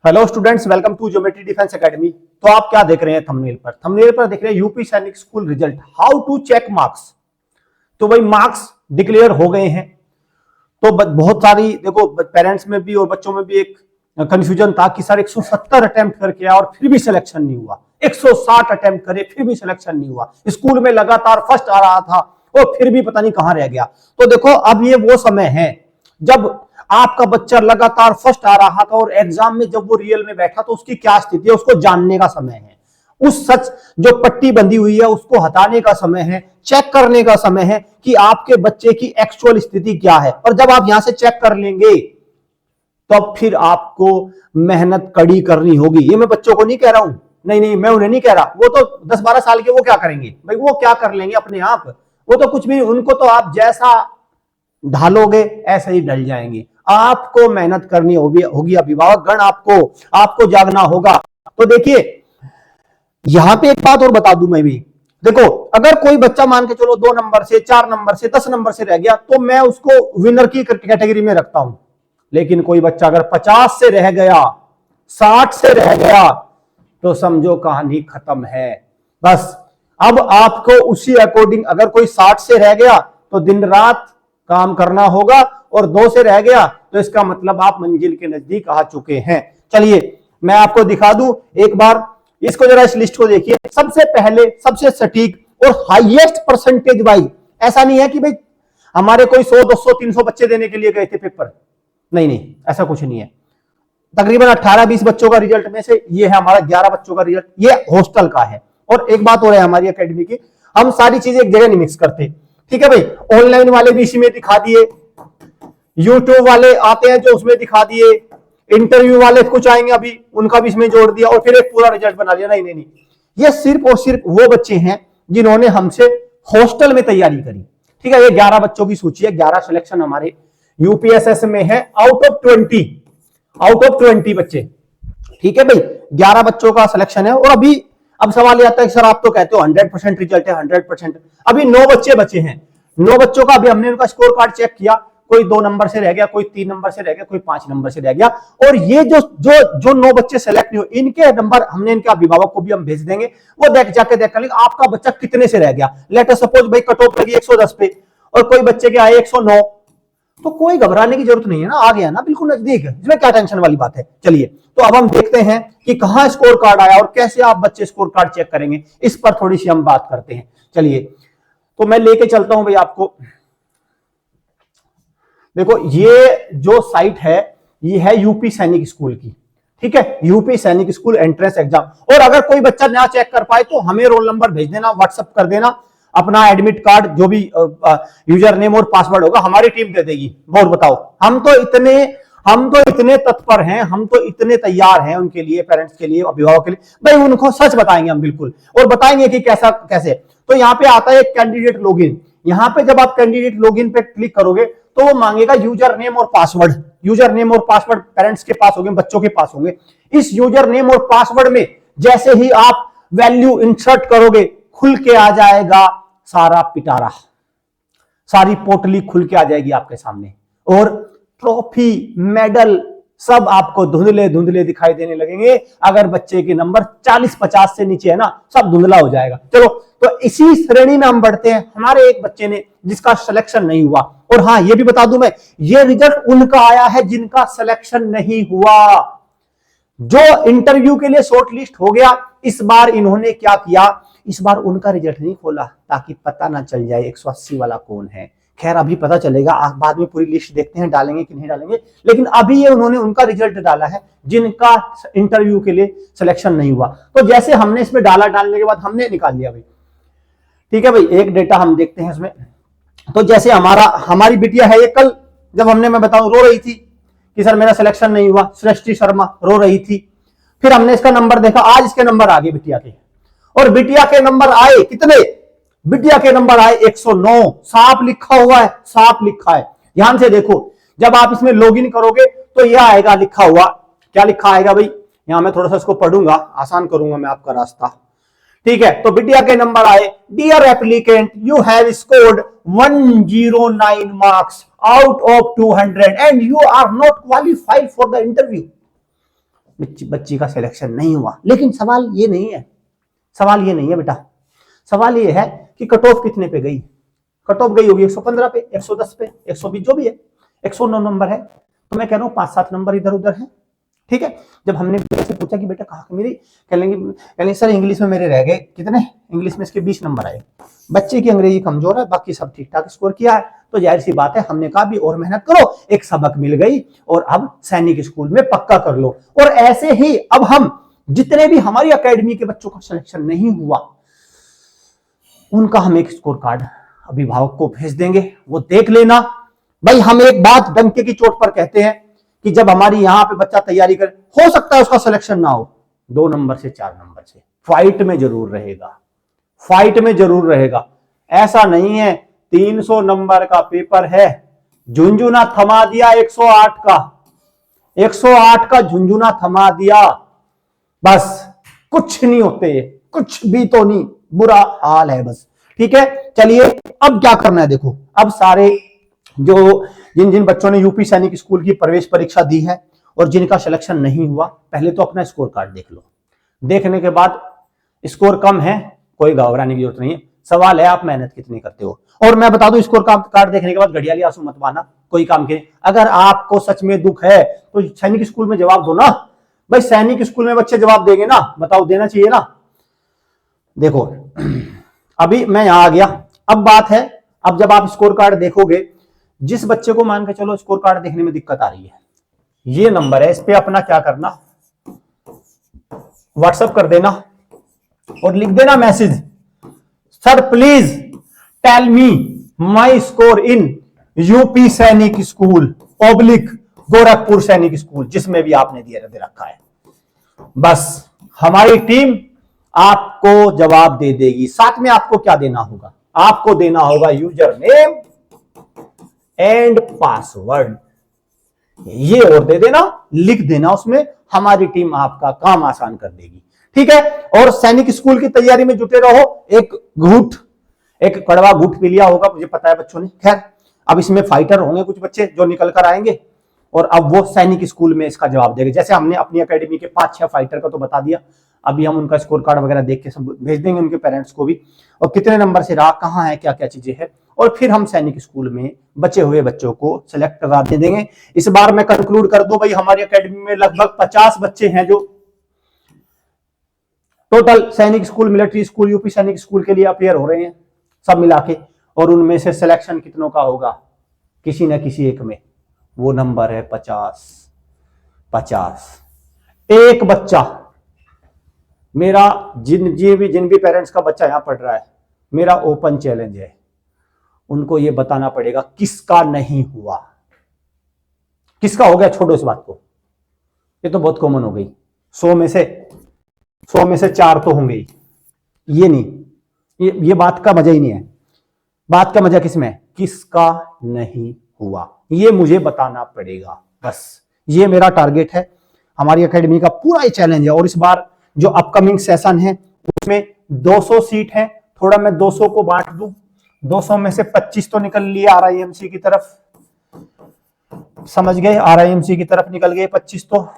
Hello students, welcome to geometry defence academy. तो आप क्या देख रहे हैं थंबनेल पर देख रहे हैं UP Sainik school result, how to check marks. तो भाई मार्क्स डिक्लेयर हो गए हैं। तो बहुत सारी देखो पेरेंट्स में भी और बच्चों में भी एक कंफ्यूजन था कि सर 170 अटेम्प्ट करके आया और फिर भी सिलेक्शन नहीं हुआ, 160 अटेम्प्ट करे फिर भी सिलेक्शन नहीं हुआ, स्कूल में लगातार फर्स्ट आ रहा था और फिर भी पता नहीं कहां रह गया। तो देखो अब ये वो समय है जब आपका बच्चा लगातार फर्स्ट आ रहा था और एग्जाम में जब वो रियल में बैठा तो उसकी क्या स्थिति है उसको जानने का समय है। उस सच जो पट्टी बंधी हुई है उसको हटाने का समय है, चेक करने का समय है कि आपके बच्चे की एक्चुअल स्थिति क्या है। और जब आप यहां से चेक कर लेंगे तब फिर आपको मेहनत कड़ी करनी होगी। ये मैं बच्चों को नहीं कह रहा हूं, नहीं नहीं मैं उन्हें नहीं कह रहा, वो तो 10-12 साल के वो क्या करेंगे भाई, वो क्या कर लेंगे अपने आप, वो तो कुछ भी, उनको तो आप जैसा ढालोगे ऐसे ही ढल जाएंगे। आपको मेहनत करनी होगी अभिभावक गण, आपको जागना होगा। तो देखिए यहां पे एक बात और बता दूं मैं भी, देखो अगर कोई बच्चा मान के चलो 2 नंबर से 4 नंबर से 10 नंबर से रह गया तो मैं उसको विनर की कैटेगरी में रखता हूं। लेकिन कोई बच्चा अगर 50 से रह गया, 60 से रह गया तो समझो कहानी खत्म है। बस अब आपको उसी अकॉर्डिंग, अगर कोई 60 से रह गया तो दिन रात काम करना होगा और 2 से रह गया तो इसका मतलब आप मंजिल के नजदीक आ चुके हैं। चलिए मैं आपको दिखा दूं एक बार, इसको जरा इस लिस्ट को देखिए। सबसे पहले सबसे सटीक और हाईएस्ट परसेंटेज वाइज, ऐसा नहीं है कि भाई हमारे कोई 100 200 300 बच्चे देने के लिए गए थे पेपर, नहीं नहीं ऐसा कुछ नहीं है। तकरीबन 18-20 बच्चों का रिजल्ट में से ये है हमारा 11 बच्चों का रिजल्ट, ये हॉस्टल का है। और एक बात और है हमारी एकेडमी की, हम सारी चीजें एक जगह नहीं मिक्स करते, ठीक है भाई। ऑनलाइन वाले भी इसी में दिखा दिए, यूट्यूब वाले आते हैं जो उसमें दिखा दिए, इंटरव्यू वाले कुछ आएंगे अभी उनका भी इसमें जोड़ दिया और फिर एक पूरा रिजल्ट बना लिया। नहीं नहीं नहीं, ये सिर्फ और सिर्फ वो बच्चे हैं जिन्होंने हमसे हॉस्टल में तैयारी करी, ठीक है। ये 11 बच्चों की सूची है, 11 सिलेक्शन हमारे यूपीएसएस में है आउट ऑफ 20 बच्चे, ठीक है भाई। 11 बच्चों का सिलेक्शन है। और अभी अब सवाल ये आता है कि सर आप तो कहते हो 100% रिजल्ट है, 100%, अभी 9 बच्चे बचे हैं। 9 बच्चों का अभी हमने उनका स्कोर कार्ड चेक किया, कोई 2 नंबर से रह गया, कोई 3 नंबर से रह गया, कोई 5 नंबर से रह गया। और ये जो 9 बच्चे सेलेक्ट नहीं हुए, इनके नंबर हमने इनके अभिभावक को भी हम भेज देंगे, वो जाके देख लेंगे आपका बच्चा कितने से रह गया। लेट अस सपोज भाई कट ऑफ लगी 110 पे और कोई बच्चे के आए 109, तो कोई घबराने की जरूरत नहीं है ना, आ गया ना, बिल्कुल नजदीक है, इसमें क्या टेंशन वाली बात है। चलिए तो अब हम देखते हैं कि कहां स्कोर कार्ड आया और कैसे आप बच्चे स्कोर कार्ड चेक करेंगे, इस पर थोड़ी सी हम बात करते हैं। चलिए तो मैं लेके चलता हूं भाई आपको। देखो ये जो साइट है ये है यूपी सैनिक स्कूल की, ठीक है, UP Sainik school entrance exam. और अगर कोई बच्चा ना चेक कर पाए तो हमें रोल नंबर भेज देना, व्हाट्सएप कर देना, अपना एडमिट कार्ड जो भी यूजर नेम और पासवर्ड होगा हमारी टीम दे देगी। बहुत बताओ, हम तो इतने तत्पर हैं, हम तो इतने तैयार हैं उनके लिए, पेरेंट्स के लिए, अभिभावक के लिए, भाई उनको सच बताएंगे हम बिल्कुल, और बताएंगे कि कैसे। तो यहाँ पे आता है कैंडिडेट लॉगिन। यहाँ पे जब आप कैंडिडेट लॉगिन पे क्लिक करोगे तो वो मांगेगा यूजर नेम और पासवर्ड। यूजर नेम और पासवर्ड पेरेंट्स के पास होंगे, बच्चों के पास होंगे। इस यूजर नेम और पासवर्ड में जैसे ही आप वैल्यू इंसर्ट करोगे खुल के आ जाएगा सारा पिटारा, सारी पोटली खुल के आ जाएगी आपके सामने, और ट्रॉफी मेडल सब आपको धुंधले धुंधले दिखाई देने लगेंगे। अगर बच्चे के नंबर 40-50 से नीचे है ना, सब धुंधला हो जाएगा। चलो तो इसी श्रेणी में हम बढ़ते हैं। हमारे एक बच्चे ने जिसका सिलेक्शन नहीं हुआ, और हाँ ये भी बता दूं मैं, ये रिजल्ट उनका आया है जिनका सिलेक्शन नहीं हुआ। जो इंटरव्यू के लिए शॉर्ट लिस्ट हो गया, इस बार इन्होंने क्या किया, इस बार उनका रिजल्ट नहीं खोला ताकि पता ना चल जाए 180 वाला कौन है। खैर अभी पता चलेगा, बाद में पूरी लिस्ट देखते हैं डालेंगे कि नहीं डालेंगे, लेकिन अभी ये उन्होंने उनका रिजल्ट डाला है जिनका इंटरव्यू के लिए सिलेक्शन नहीं हुआ। तो जैसे हमने इसमें डाला, डालने के बाद हमने निकाल लिया भाई, ठीक है भाई। एक डेटा हम देखते हैं इसमें। तो जैसे हमारी बिटिया है, ये कल जब मैं बताऊं रो रही थी कि सर मेरा सिलेक्शन नहीं हुआ, सृष्टि शर्मा रो रही थी। फिर हमने इसका नंबर देखा, आज इसके नंबर आ गए बिटिया के, और बिटिया के नंबर आए कितने, बिटिया के नंबर आए 109। साफ लिखा हुआ है, साफ लिखा है, ध्यान से देखो। जब आप इसमें लॉगिन करोगे तो यह आएगा लिखा हुआ, क्या लिखा आएगा भाई, यहां मैं थोड़ा सा इसको पढ़ूंगा, आसान करूंगा मैं आपका रास्ता, ठीक है। तो बिटिया के नंबर आए, dear applicant you have scored 109 marks out of 200 and you are not qualified for the interview. बच्ची का सिलेक्शन नहीं हुआ। लेकिन सवाल ये नहीं है, सवाल ये नहीं है बेटा, सवाल ये है कि कट ऑफ कितने पे गई। कट ऑफ गई होगी 115 पे, 110 पे, 120 जो भी है, 109 नंबर है। तो मैं कह रहा हूँ 5-7 नंबर इधर उधर है, ठीक है। जब हमने से पूछा कि बेटा कहाँ मेरी, कहेंगे सर इंग्लिश में मेरे रह गए कितने, इंग्लिश में इसके 20 नंबर आए। बच्चे की अंग्रेजी कमजोर है, बाकी सब ठीक ठाक स्कोर किया है, तो जाहिर सी बात है हमने कहा भी और मेहनत करो, एक सबक मिल गई और अब सैनिक स्कूल में पक्का कर लो। और ऐसे ही अब हम जितने भी हमारी एकेडमी के बच्चों का सिलेक्शन नहीं हुआ, उनका हम एक स्कोर कार्ड अभिभावक को भेज देंगे, वो देख लेना। भाई हम एक बात डंके की चोट पर कहते हैं कि जब हमारी यहां पे बच्चा तैयारी करे, हो सकता है उसका सिलेक्शन ना हो, 2 नंबर से 4 नंबर से फाइट में जरूर रहेगा, फाइट में जरूर रहेगा। ऐसा नहीं है 300 नंबर का पेपर है, झुंझुना थमा दिया 108 का, 108 का झुंझुना थमा दिया, बस कुछ नहीं होते, कुछ भी तो नहीं, बुरा हाल है बस, ठीक है। चलिए अब क्या करना है, देखो अब सारे जो जिन जिन बच्चों ने यूपी सैनिक स्कूल की प्रवेश परीक्षा दी है और जिनका सिलेक्शन नहीं हुआ, पहले तो अपना स्कोर कार्ड देख लो। देखने के बाद स्कोर कम है, कोई घबराने की जरूरत नहीं है, सवाल है आप मेहनत कितनी करते हो। और मैं बता दूं, स्कोर कार्ड देखने के बाद घड़ियाली आंसू मत बहाना, कोई काम के। अगर आपको सच में दुख है तो सैनिक स्कूल में जवाब दो ना भाई, सैनिक स्कूल में बच्चे जवाब देंगे ना, बताओ देना चाहिए ना। देखो अभी मैं यहां आ गया, अब बात है, अब जब आप स्कोर कार्ड देखोगे, जिस बच्चे को मान के चलो स्कोर कार्ड देखने में दिक्कत आ रही है, ये नंबर है, इस पे अपना क्या करना, व्हाट्सएप कर देना और लिख देना message, sir please tell me my score in UP Sainik school oblique Gorakhpur Sainik school, जिसमें भी आपने दे रखा है। बस हमारी टीम आपको जवाब दे देगी। साथ में आपको क्या देना होगा, आपको देना होगा यूजर नेम एंड पासवर्ड, ये और दे देना, लिख देना उसमें, हमारी टीम आपका काम आसान कर देगी, ठीक है। और सैनिक स्कूल की तैयारी में जुटे रहो। एक कड़वा घूट पी लिया होगा, मुझे पता है बच्चों ने, खैर अब इसमें फाइटर होंगे कुछ बच्चे जो निकल कर आएंगे और अब वो सैनिक स्कूल में इसका जवाब देंगे। जैसे हमने अपनी एकेडमी के 5-6 फाइटर का तो बता दिया, अभी हम उनका स्कोर कार्ड वगैरह देख के सब भेज देंगे उनके पेरेंट्स को भी, और कितने नंबर से रहा, कहाँ है, क्या क्या चीजें हैं, और फिर हम सैनिक स्कूल में बचे हुए बच्चों को सिलेक्ट करा दे देंगे। इस बार मैं कंक्लूड कर दूं भाई, हमारी एकेडमी में लगभग 50 बच्चे हैं जो टोटल सैनिक school, military school, UP Sainik school के लिए अपियर हो रहे हैं सब मिला के, और उनमें से सिलेक्शन कितनों का होगा, किसी न किसी एक में, वो नंबर है 50। एक बच्चा मेरा, जिन भी पेरेंट्स का बच्चा यहां पढ़ रहा है, मेरा ओपन चैलेंज है, उनको यह बताना पड़ेगा किसका नहीं हुआ, किसका हो गया छोड़ो इस बात को, ये तो बहुत कॉमन हो गई, 100 में से 4 तो होंगे ही, ये नहीं, ये बात का मजा ही नहीं है। बात का मजा किसमें है, किसका नहीं हुआ, ये मुझे बताना पड़ेगा, बस ये मेरा टारगेट है, हमारी एकेडमी का पूरा ये चैलेंज है। और इस बार जो अपकमिंग सेशन है उसमें 200 सीट है, थोड़ा मैं 200 को बांट दूं, 200 में से 25 तो निकल लिए आरआईएमसी की तरफ, समझ गए, आरआईएमसी की तरफ निकल गए 25, तो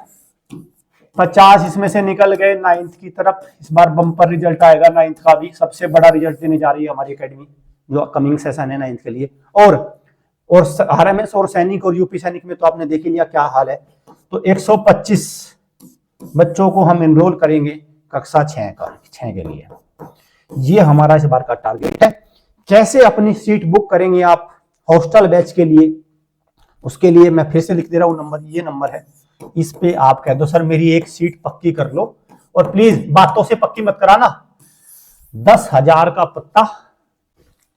50 इसमें से निकल गए 9th की तरफ। इस बार बम्पर रिजल्ट आएगा 9th का भी, सबसे बड़ा रिजल्ट देने जा रही है हमारी एकेडमी जो अपकमिंग सेशन है 9th के लिए। और आरएमएस और सैनिक और यूपी सैनिक में तो आपने देख ही लिया क्या हाल है। तो 125 बच्चों को हम एनरोल करेंगे कक्षा 6 के लिए, ये हमारा इस बार का टारगेट है। कैसे अपनी सीट बुक करेंगे आप हॉस्टल बैच के लिए, उसके लिए मैं फिर से लिख दे रहा हूं नंबर, ये नंबर है, इस पे आप कह दो सर मेरी एक सीट पक्की कर लो, और प्लीज बातों से पक्की मत कराना, 10,000 का पत्ता,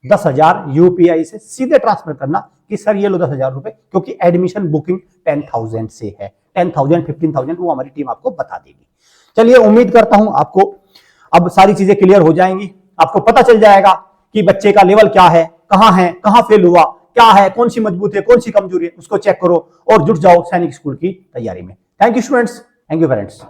10,000 यूपीआई से सीधे ट्रांसफर करना कि सर ये लो 10,000 रुपए, क्योंकि एडमिशन बुकिंग 10,000 से है, 10,000 15,000 वो हमारी टीम आपको बता देगी। चलिए उम्मीद करता हूं आपको अब सारी चीजें क्लियर हो जाएंगी, आपको पता चल जाएगा कि बच्चे का लेवल क्या है, कहां फेल हुआ, क्या है, कौन सी मजबूत है, कौन सी कमजोरी है, उसको चेक करो और जुट जाओ सैनिक स्कूल की तैयारी में। Thank you students, thank you parents.